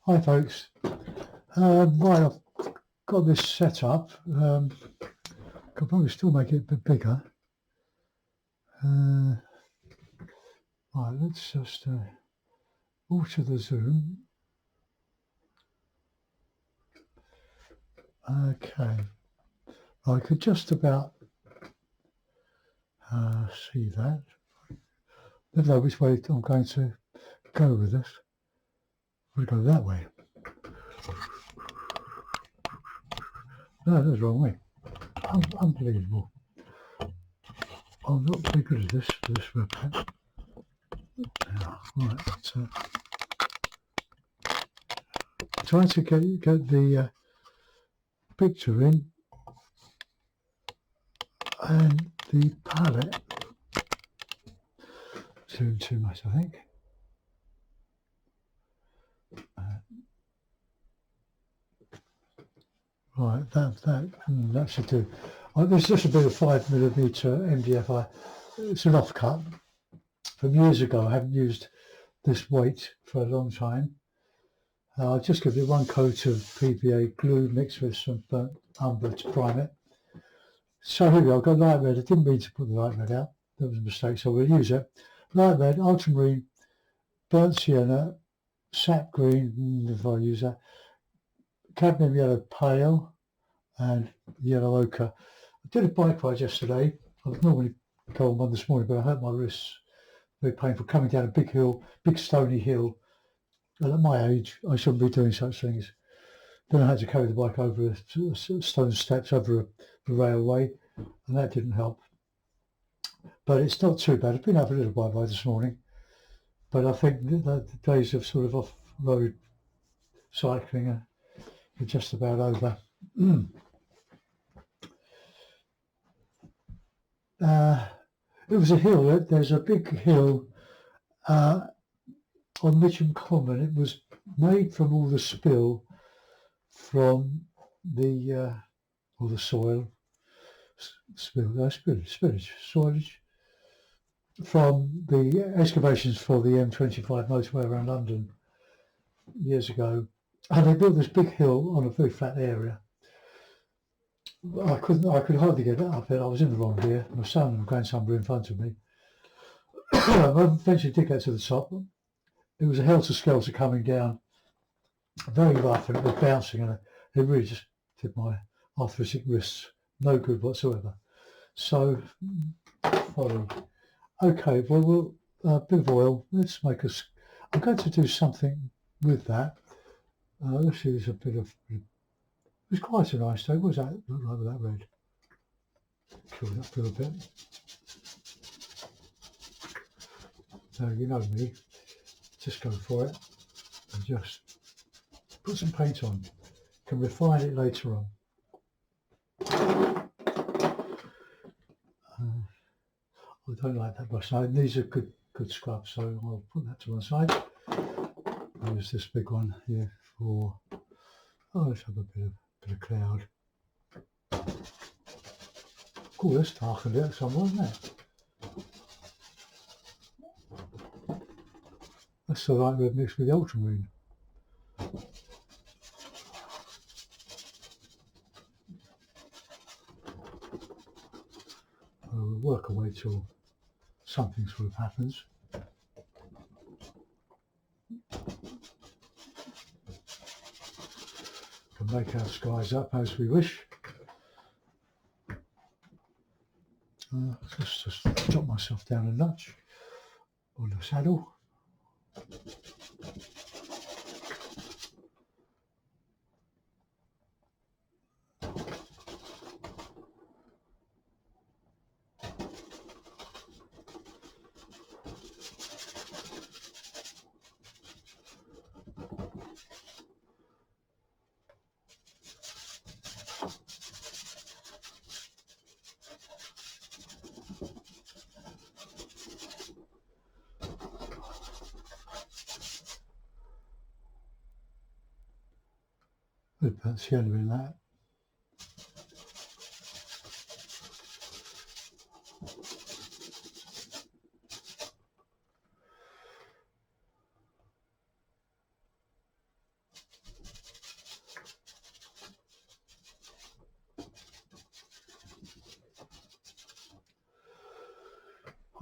Hi folks. Right, I've got this set up. Could probably still make it a bit bigger. Right, let's just alter the zoom. Okay, I could just about see that. I don't know which way I'm going to go with this. We'll go that way. No, that's the wrong way. Unbelievable. I'm not very good at this webcam. Right, so trying to get the picture in and the palette. Zoom too much, I think. Right, that should do. This is just a bit of 5mm MDF. It's an offcut from years ago. I haven't used this weight for a long time. I'll just give it one coat of PVA glue mixed with some burnt umber to prime it. So here we go. I've got light red. I didn't mean to put the light red out. That was a mistake, so we'll use it. Light red, ultramarine, burnt sienna, sap green, if I use that, cadmium yellow pale, and yellow ochre. I did a bike ride yesterday. I would normally go on one this morning, but I hurt my wrists. Very painful coming down a big hill, big stony hill. And at my age, I shouldn't be doing such things. Then I had to carry the bike over stone steps over a railway, and that didn't help. But it's not too bad. I've been out for a little bike ride this morning, but I think the days of sort of off-road cycling are just about over. It was a hill. There's a big hill on Mitcham Common. It was made from all the spill from the all the soil soilage from the excavations for the M25 motorway around London years ago, and they built this big hill on a very flat area. I could hardly get up it. I was in the wrong gear. My son and grandson were in front of me. I eventually did get to the top. It was a helter-skelter coming down, very rough, and it was bouncing, and it really just did my arthritic wrists no good whatsoever. So, folly. Okay, well, we'll a bit of oil. Let's make us. I'm going to do something with that. Let's use a bit of. It was quite a nice day. What was that look like with that red? Kill it up a little bit. So you know me. Just go for it and just put some paint on. Can refine it later on. I don't like that brush. Now, these are good scrubs, so I'll put that to one side. Use this big one here for. Let's have a bit of cloud. Cool, that's darkened it somewhere, isn't it? That's the light red mixed with the ultramarine. We'll work our way till something sort of happens. Can make our skies up as we wish. Let's just drop myself down a notch on the saddle. That's the end of that.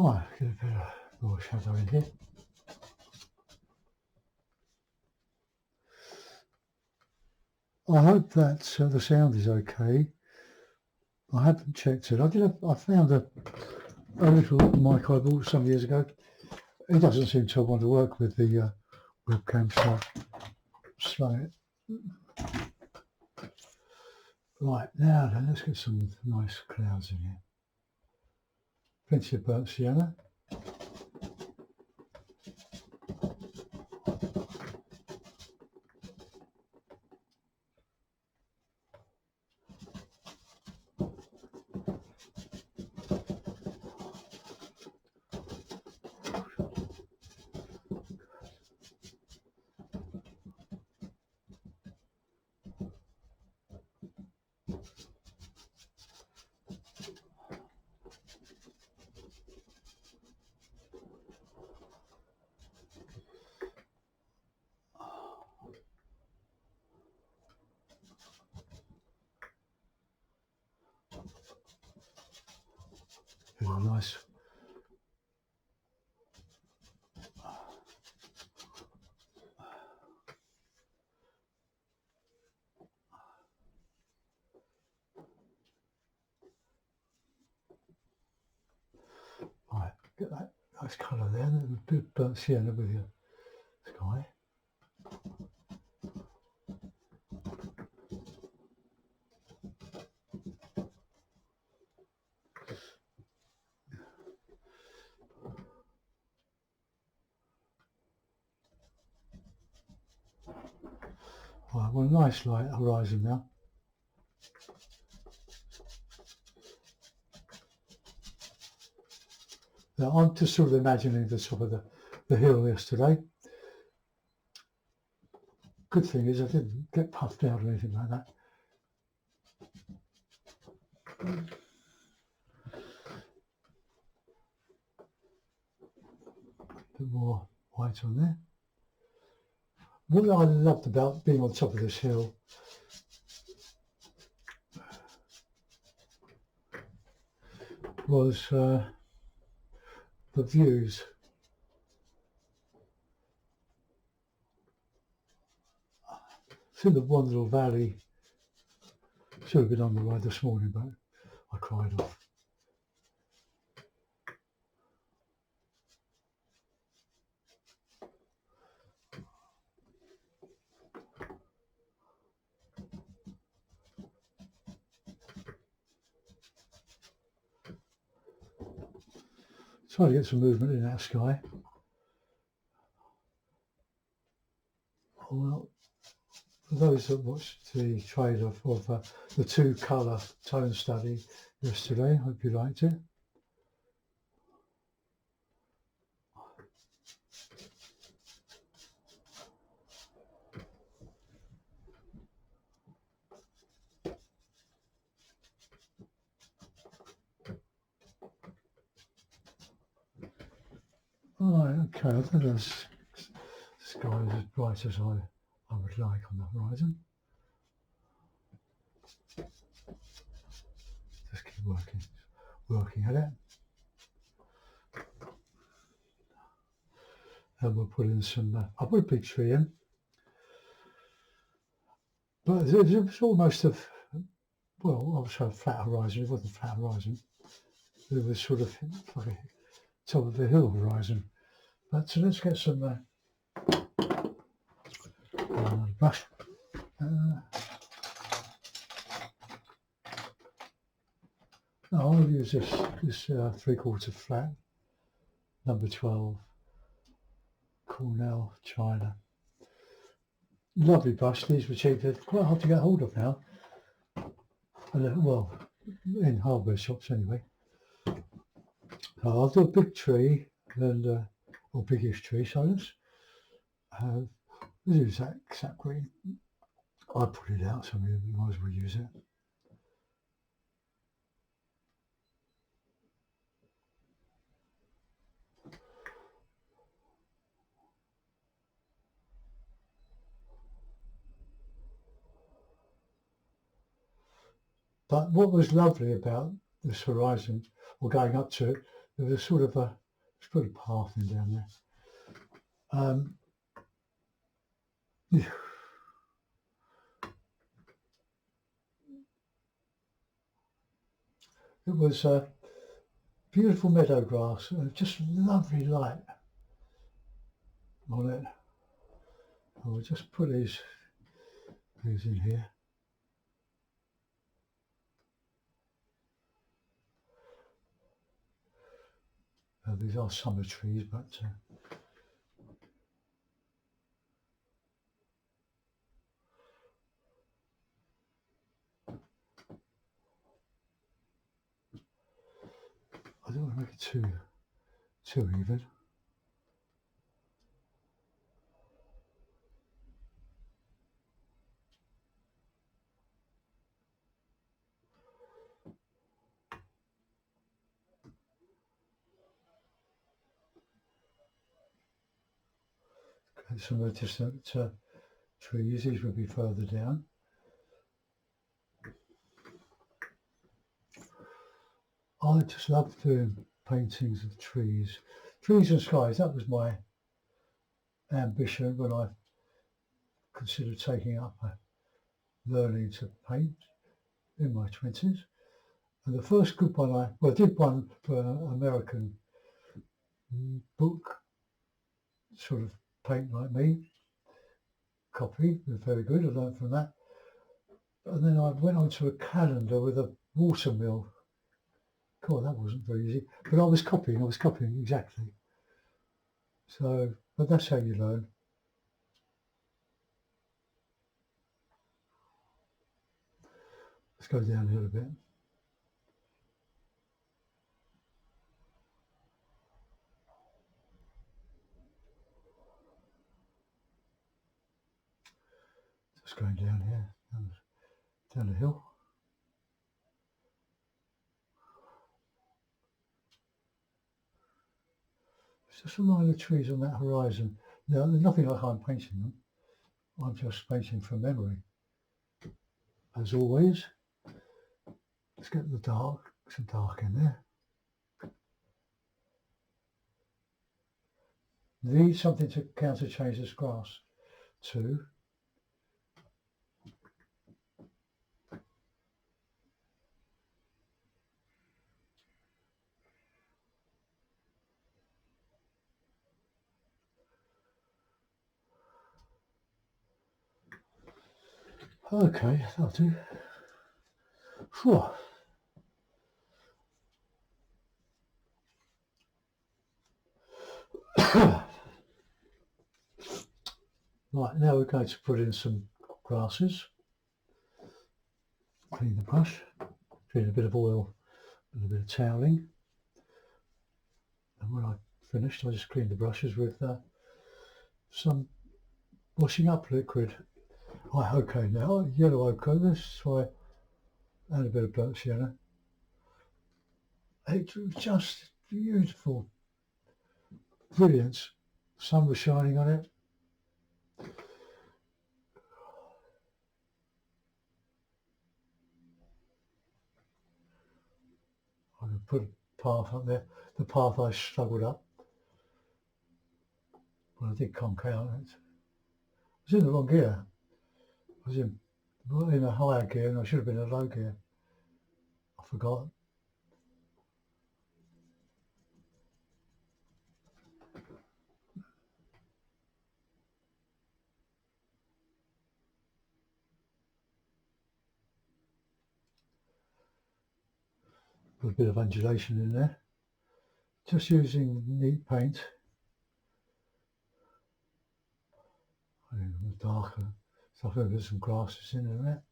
Right, get a bit more shadow in here. I hope that the sound is okay. I haven't checked it. I found a little mic I bought some years ago. It doesn't seem to want to work with the webcam, so slow it. Right, now then, let's get some nice clouds in here. Plenty of burnt sienna. Really nice. Right, get that nice colour there, a bit of burnt sienna with your sky. Right, well, nice light horizon now. Now I'm just sort of imagining the top of the hill yesterday. Good thing is I didn't get puffed out or anything like that. A bit more white on there. What I loved about being on top of this hill was the views. See the one little valley. Should have been on the ride this morning, but I cried off. Try to get some movement in that sky. Well, for those that watched the trailer of the two colour tone study yesterday, hope you liked it. Right, okay, I don't know if the sky is as bright as I would like on the horizon. Just keep working at it. And we'll put in some, I put a big tree in. But it was almost well, I was a flat horizon, it wasn't a flat horizon. It was sort of like a top of the hill horizon. But so let's get some brush. I'll use this 3/4 flat, number 12, Cornell, China. Lovely brush. These were cheap. They're quite hard to get hold of now. Well, in hardware shops anyway. I'll do a big tree and or biggish tree. So let's use that sap green. I put it out, so we might as well use it. But what was lovely about this horizon, or going up to it, there was a sort of a, let's put a path in down there. Yeah. It was beautiful meadow grass and just lovely light on it. I'll just put these in here. These are summer trees, but I don't want to make it too even. Okay, some of the distant trees, these will be further down. I just love doing paintings of trees and skies. That was my ambition when I considered taking up learning to paint in my 20s. And the first good one I did one for an American book, sort of paint like me, copy, was very good, I learned from that. And then I went on to a calendar with a watermill. God, that wasn't very easy. But I was copying exactly. So, but that's how you learn. Let's go down here a bit. Just going down here, down the hill. It's just a line of trees on that horizon. Now, there's nothing like I'm painting them. I'm just painting from memory. As always, let's get the dark, some dark in there. Need something to counter change this grass to. Okay, that'll do. Whew. Right, now we're going to put in some grasses. Clean the brush, put in a bit of oil and a bit of toweling. And when I finished, I just cleaned the brushes with some washing up liquid. Okay, now yellow ochre, this why, and a bit of burnt sienna. It was just beautiful, brilliant. Sun was shining on it. I can put a path up there. The path I struggled up. Well, I did conk out. I was in the wrong gear. I was in a higher gear and I should have been in a low gear. I forgot. Put a bit of undulation in there. Just using neat paint. Darker. So I've got some grasses in there.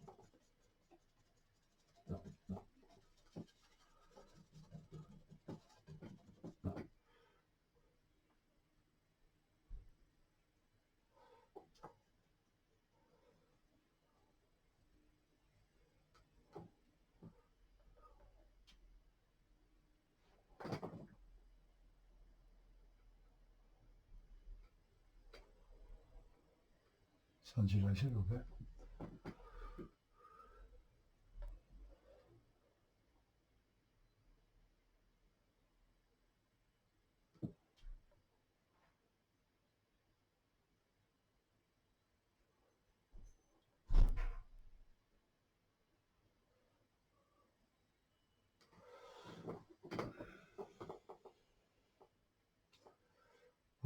Undulate it a little bit.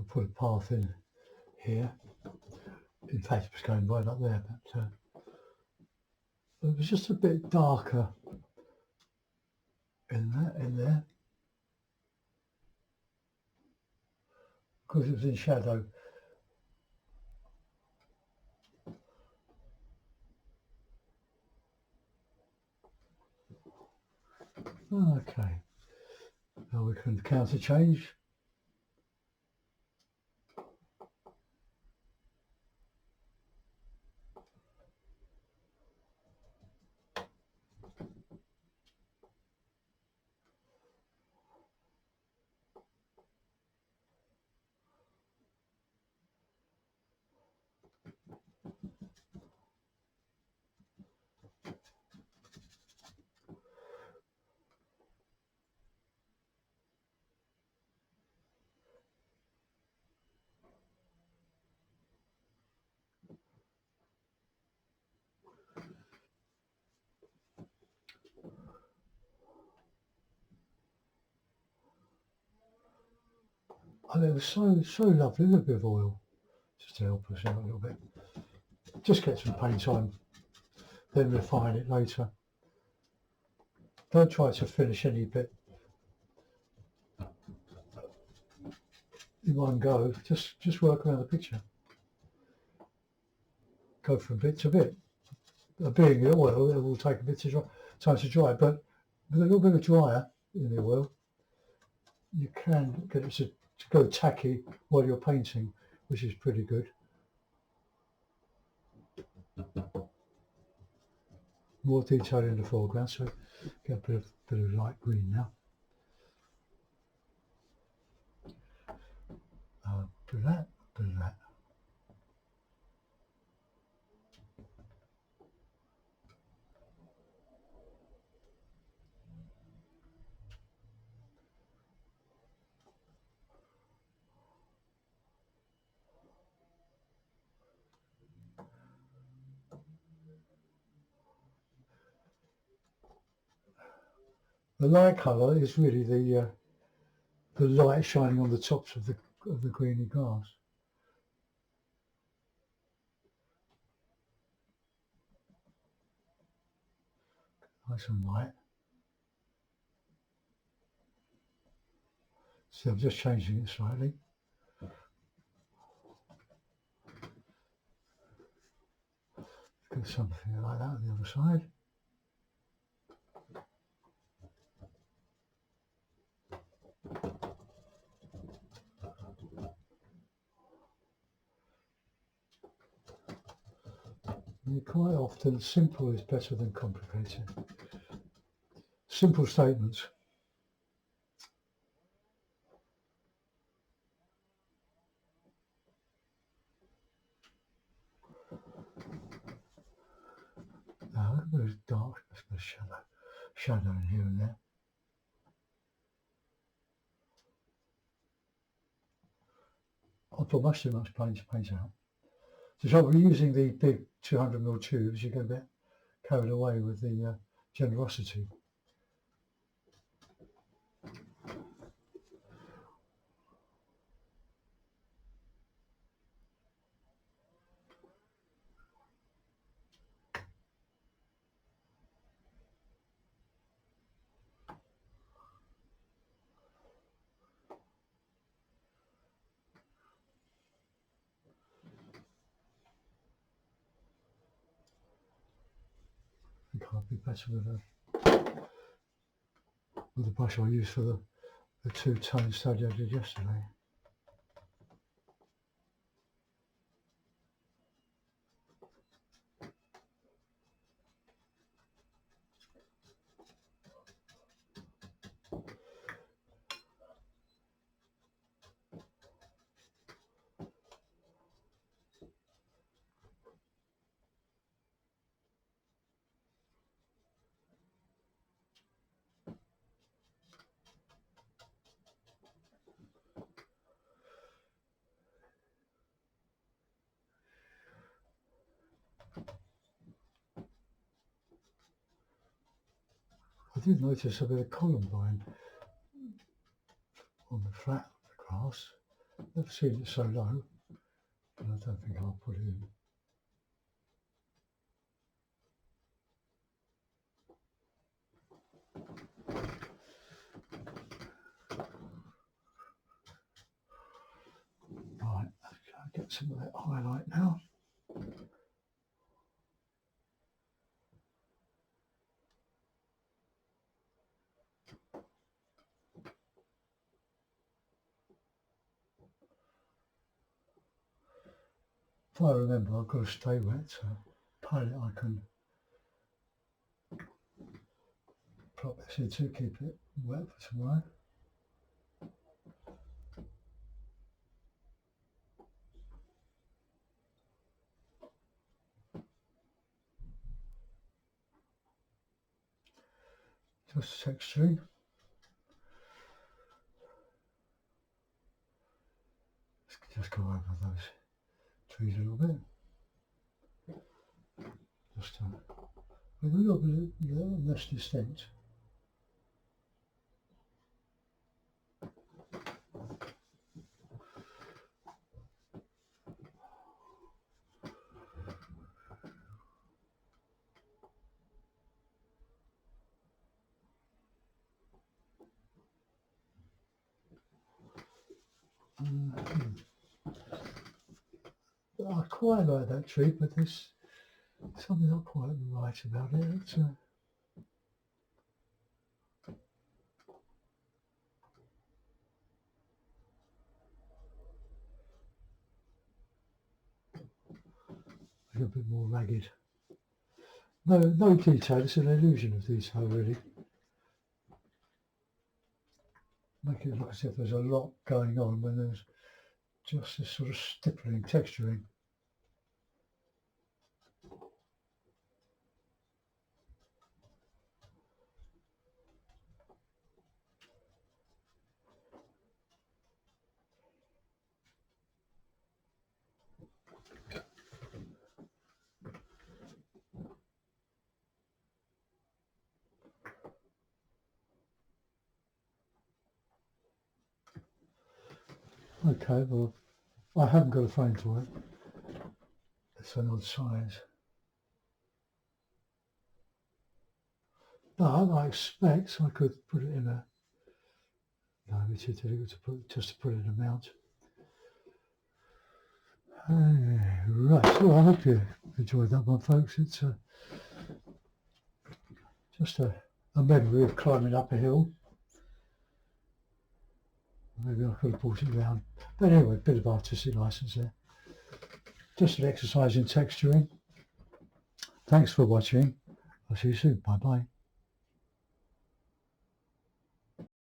I'll put a path in here. In fact, it was going right up there, but it was just a bit darker in there because it was in shadow. Okay, now we can counter change. And it was so lovely, a little bit of oil just to help us out a little bit. Just get some paint on, then refine it later. Don't try to finish any bit in one go. Just work around the picture. Go from bit to bit. Being the oil, it will take a bit of time to dry, but with a little bit of dryer in the oil, you can get it to go tacky while you're painting, which is pretty good. More detail in the foreground, so get a bit of light green now. Bit of that, bit of that. The light colour is really the light shining on the tops of the greeny grass. Nice and light. So I'm just changing it slightly. Get something like that on the other side. And quite often, simple is better than complicated. Simple statements. Now, a bit of dark, a bit of shadow in here and there. I put much too much paint out. The trouble with using the big 200mm tubes, you get a bit carried away with the generosity. I think I'd be better with the brush I used for the two-tone study I did yesterday. I did notice a bit of columbine on the flat of the grass. Never seen it so low, but I don't think I'll put it in. Right, I'll get some of that highlight now. If I remember, I've got to stay wet, so palette I can prop this into, keep it wet for tomorrow. Just texturing. Just go over those trees a little bit. Just with a little bit less distinct. I quite like that tree, but there's something not quite right about it. It's, a little bit more ragged. No detail, it's an illusion of detail really. Make it look as if there's a lot going on when there's just this sort of stippling, texturing. Okay, well, I haven't got a frame for it. It's an odd size. But I expect I could put it in a, no, it's too difficult to put, just to put it in a mount. Right, so I hope you enjoyed that one, folks. It's just a memory of climbing up a hill. Maybe I could have brought it round. But anyway, a bit of artistic license there. Just an exercise in texturing. Thanks for watching. I'll see you soon. Bye bye.